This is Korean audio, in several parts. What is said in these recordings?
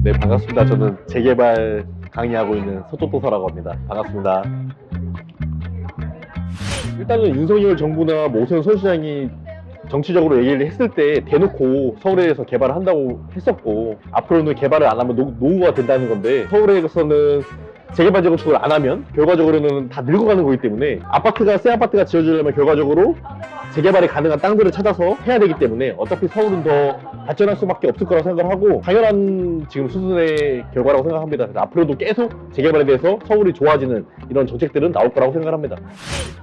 네, 반갑습니다. 저는 재개발 강의하고 있는 서쪽도서라고 합니다. 반갑습니다. 일단은 윤석열 정부나 뭐 오세훈 서울시장이 정치적으로 얘기를 했을 때 대놓고 서울에서 개발을 한다고 했었고, 앞으로는 개발을 안 하면 노후가 된다는 건데, 서울에서는 재개발 재건축을 안 하면 결과적으로는 다 늙어가는 거기 때문에 새 아파트가 지어지려면 결과적으로 재개발이 가능한 땅들을 찾아서 해야 되기 때문에 어차피 서울은 더 발전할 수밖에 없을 거라고 생각을 하고, 당연한 지금 수준의 결과라고 생각합니다. 그래서 앞으로도 계속 재개발에 대해서 서울이 좋아지는 이런 정책들은 나올 거라고 생각을 합니다.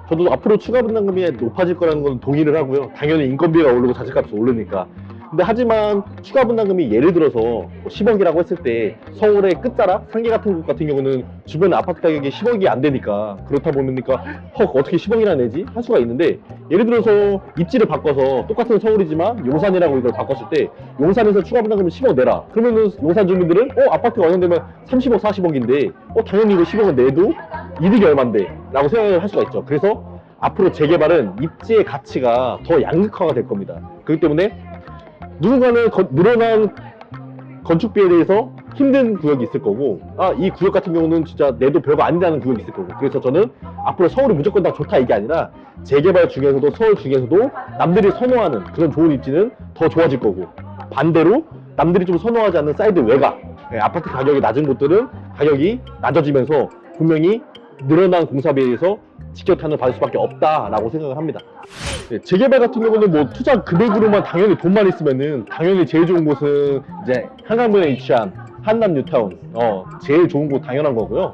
저도 앞으로 추가 분담금이 높아질 거라는 건 동의를 하고요. 당연히 인건비가 오르고 자재값이 오르니까. 근데 하지만 추가 분담금이 예를 들어서 10억이라고 했을 때 서울의 끝자락 상계 같은 곳 같은 경우는 주변 아파트 가격이 10억이 안 되니까, 그렇다 보니까 어떻게 10억이나 내지 할 수가 있는데, 예를 들어서 입지를 바꿔서 똑같은 서울이지만 용산이라고 이걸 바꿨을 때 용산에서 추가 분담금을 10억 내라. 그러면은 용산 주민들은 아파트가 완성되면 30억 40억인데 당연히 이거 10억은 내도 이득이 얼만데 라고 생각을 할 수가 있죠. 그래서 앞으로 재개발은 입지의 가치가 더 양극화가 될 겁니다. 그렇기 때문에 누군가는 늘어난 건축비에 대해서 힘든 구역이 있을 거고, 이 구역 같은 경우는 진짜 내도 별거 아니라는 구역이 있을 거고, 그래서 저는 앞으로 서울이 무조건 다 좋다 이게 아니라 재개발 중에서도 서울 중에서도 남들이 선호하는 그런 좋은 입지는 더 좋아질 거고, 반대로 남들이 좀 선호하지 않는 사이드 외곽, 아파트 가격이 낮은 곳들은 가격이 낮아지면서 분명히 늘어난 공사비에 의해서 직격탄을 받을 수밖에 없다라고 생각을 합니다. 재개발 같은 경우는 뭐 투자 금액으로만 당연히 돈만 있으면은 당연히 제일 좋은 곳은 이제 한강변에 위치한 한남 뉴타운, 제일 좋은 곳 당연한 거고요.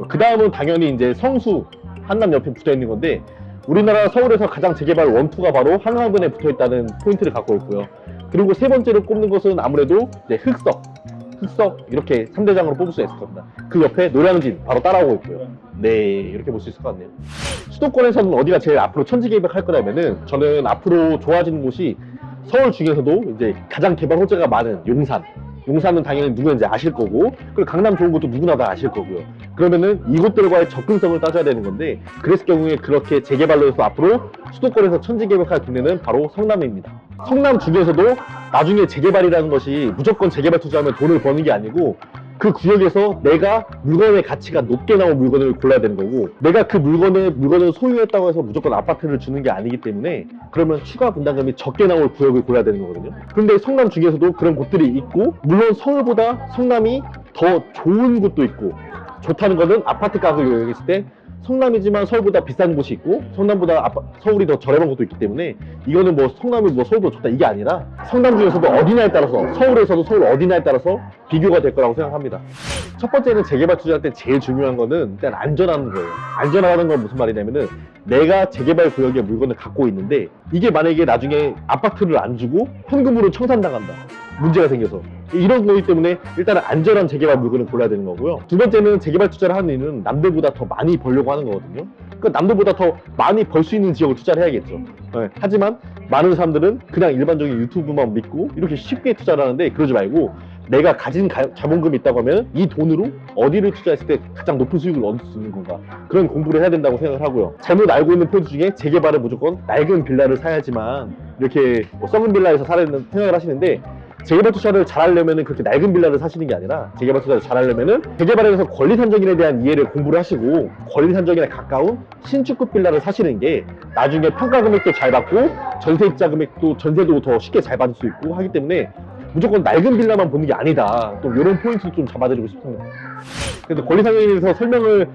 그 다음은 당연히 이제 성수 한남 옆에 붙어 있는 건데, 우리나라 서울에서 가장 재개발 원투가 바로 한강변에 붙어 있다는 포인트를 갖고 있고요. 그리고 세 번째로 꼽는 것은 아무래도 이제 흑석 이렇게 3대장으로 뽑을 수 있을 겁니다. 그 옆에 노량진 바로 따라오고 있고요. 네, 이렇게 볼 수 있을 것 같네요. 수도권에서는 어디가 제일 앞으로 천지개벽할 거냐면은, 저는 앞으로 좋아지는 곳이 서울 중에서도 이제 가장 개발 호재가 많은 용산은 당연히 누구나 이제 아실 거고, 그리고 강남 좋은 것도 누구나 다 아실 거고요. 그러면은 이곳들과의 접근성을 따져야 되는 건데, 그랬을 경우에 그렇게 재개발로 해서 앞으로 수도권에서 천지개벽할 동네는 바로 성남입니다. 성남 중에서도 나중에 재개발이라는 것이 무조건 재개발 투자하면 돈을 버는 게 아니고, 그 구역에서 내가 물건의 가치가 높게 나온 물건을 골라야 되는 거고, 내가 그 물건을 소유했다고 해서 무조건 아파트를 주는 게 아니기 때문에, 그러면 추가 분담금이 적게 나올 구역을 골라야 되는 거거든요. 그런데 성남 중에서도 그런 곳들이 있고, 물론 서울보다 성남이 더 좋은 곳도 있고, 좋다는 거는 아파트 가격을 얘기했을 때 성남이지만 서울보다 비싼 곳이 있고, 성남보다 서울이 더 저렴한 곳도 있기 때문에, 이거는 뭐 성남이 뭐 서울보다 좋다 이게 아니라 성남 중에서도 어디냐에 따라서, 서울에서도 서울 어디냐에 따라서 비교가 될 거라고 생각합니다. 첫 번째는 재개발 투자할 때 제일 중요한 거는 일단 안전하는 거예요. 안전하다는 건 무슨 말이냐면은, 내가 재개발 구역에 물건을 갖고 있는데 이게 만약에 나중에 아파트를 안 주고 현금으로 청산당한다, 문제가 생겨서, 이런 거기 때문에 일단은 안전한 재개발 물건을 골라야 되는 거고요. 두 번째는 재개발 투자를 하는 이유는 남들보다 더 많이 벌려고 하는 거거든요. 그러니까 남들보다 더 많이 벌 수 있는 지역을 투자를 해야겠죠. 하지만 많은 사람들은 그냥 일반적인 유튜브만 믿고 이렇게 쉽게 투자를 하는데, 그러지 말고 내가 가진 자본금이 있다고 하면 이 돈으로 어디를 투자했을 때 가장 높은 수익을 얻을 수 있는 건가, 그런 공부를 해야 된다고 생각을 하고요. 잘못 알고 있는 포인트 중에 재개발은 무조건 낡은 빌라를 사야지만 이렇게 썩은 빌라에서 살아있는 생각을 하시는데, 재개발 투자를 잘하려면 그렇게 낡은 빌라를 사시는 게 아니라, 재개발 투자를 잘하려면 재개발에 대해서 권리산정인에 대한 이해를 공부를 하시고 권리산정인에 가까운 신축급 빌라를 사시는 게 나중에 평가 금액도 잘 받고 전세입자 금액도, 전세도 더 쉽게 잘 받을 수 있고 하기 때문에 무조건 낡은 빌라만 보는 게 아니다, 또 이런 포인트를 좀 잡아드리고 싶습니다. 그래서 권리산정인에 대해서 설명을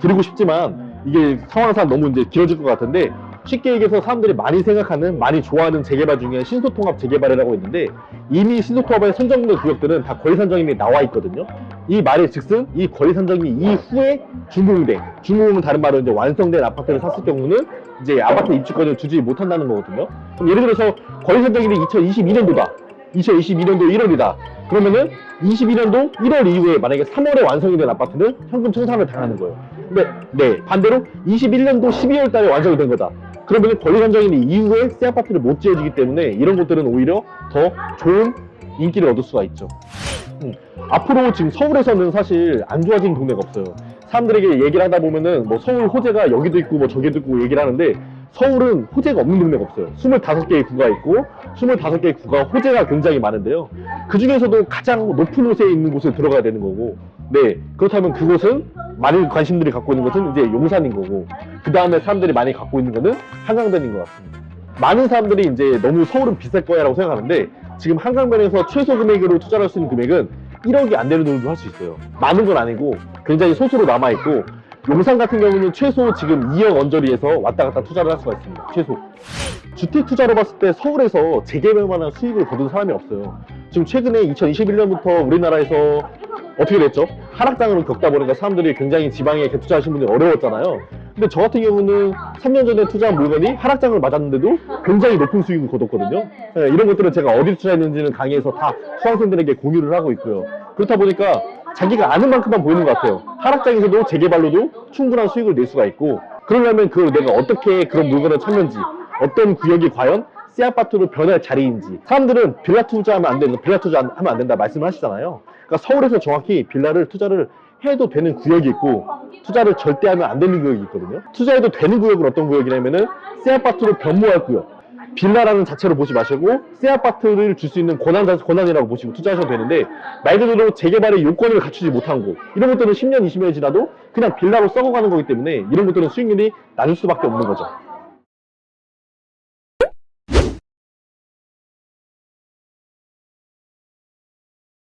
드리고 싶지만 이게 상황상 너무 이제 길어질 것 같은데, 쉽게 얘기해서 사람들이 많이 생각하는, 많이 좋아하는 재개발 중에 신소통합 재개발이라고 있는데, 이미 신소통합에 선정된 구역들은 다 권리산정인이 나와 있거든요. 이 말의 즉슨 이 권리산정인 이후에 준공은 다른 말로 이제 완성된 아파트를 샀을 경우는 이제 아파트 입주권을 주지 못한다는 거거든요. 그럼 예를 들어서 권리산정인이 2022년도 1월이다. 그러면은 22년도 1월 이후에 만약에 3월에 완성이 된 아파트는 현금 청산을 당하는 거예요. 근데 반대로 21년도 12월 달에 완성이 된 거다. 그러면 권리산정인이 이후에 새 아파트를 못 지어주기 때문에 이런 것들은 오히려 더 좋은 인기를 얻을 수가 있죠. 앞으로 지금 서울에서는 사실 안 좋아진 동네가 없어요. 사람들에게 얘기를 하다 보면은 뭐 서울 호재가 여기도 있고 뭐 저기도 있고 얘기를 하는데, 서울은 호재가 없는 동네가 없어요. 25개의 구가 있고 25개의 구가 호재가 굉장히 많은데요. 그 중에서도 가장 높은 곳에 있는 곳에 들어가야 되는 거고, 네, 그렇다면 그곳은 많은 관심들이 갖고 있는 것은 이제 용산인 거고, 그 다음에 사람들이 많이 갖고 있는 것은 한강변인 것 같습니다. 많은 사람들이 이제 너무 서울은 비쌀 거야 라고 생각하는데, 지금 한강변에서 최소 금액으로 투자할 수 있는 금액은 1억이 안 되는 돈도 할 수 있어요. 많은 건 아니고 굉장히 소수로 남아있고, 용산 같은 경우는 최소 지금 2억 언저리에서 왔다 갔다 투자를 할 수가 있습니다. 최소. 주택 투자로 봤을 때 서울에서 재개발만한 수익을 거둔 사람이 없어요. 지금 최근에 2021년부터 우리나라에서 어떻게 됐죠? 하락장으로 겪다 보니까 사람들이 굉장히 지방에 투자하신 분들이 어려웠잖아요. 근데 저 같은 경우는 3년 전에 투자한 물건이 하락장을 맞았는데도 굉장히 높은 수익을 거뒀거든요. 네, 이런 것들은 제가 어디 투자했는지는 강의에서 다 수강생들에게 공유를 하고 있고요. 그렇다 보니까 자기가 아는 만큼만 보이는 것 같아요. 하락장에서도 재개발로도 충분한 수익을 낼 수가 있고, 그러려면 내가 어떻게 그런 물건을 찾는지, 어떤 구역이 과연 새 아파트로 변할 자리인지. 사람들은 빌라 투자하면 안 된다, 빌라 투자하면 안 된다 말씀을 하시잖아요. 그러니까 서울에서 정확히 빌라를 투자를 해도 되는 구역이 있고, 투자를 절대 하면 안 되는 구역이 있거든요. 투자해도 되는 구역은 어떤 구역이냐면은 새 아파트로 변모할 구역. 빌라라는 자체로 보지 마시고 새 아파트를 줄 수 있는 권한이라고 보시고 투자하셔도 되는데, 말 그대로 재개발의 요건을 갖추지 못한 곳, 이런 것들은 10년, 20년이 지나도 그냥 빌라로 썩어가는 거기 때문에 이런 것들은 수익률이 낮을 수밖에 없는 거죠.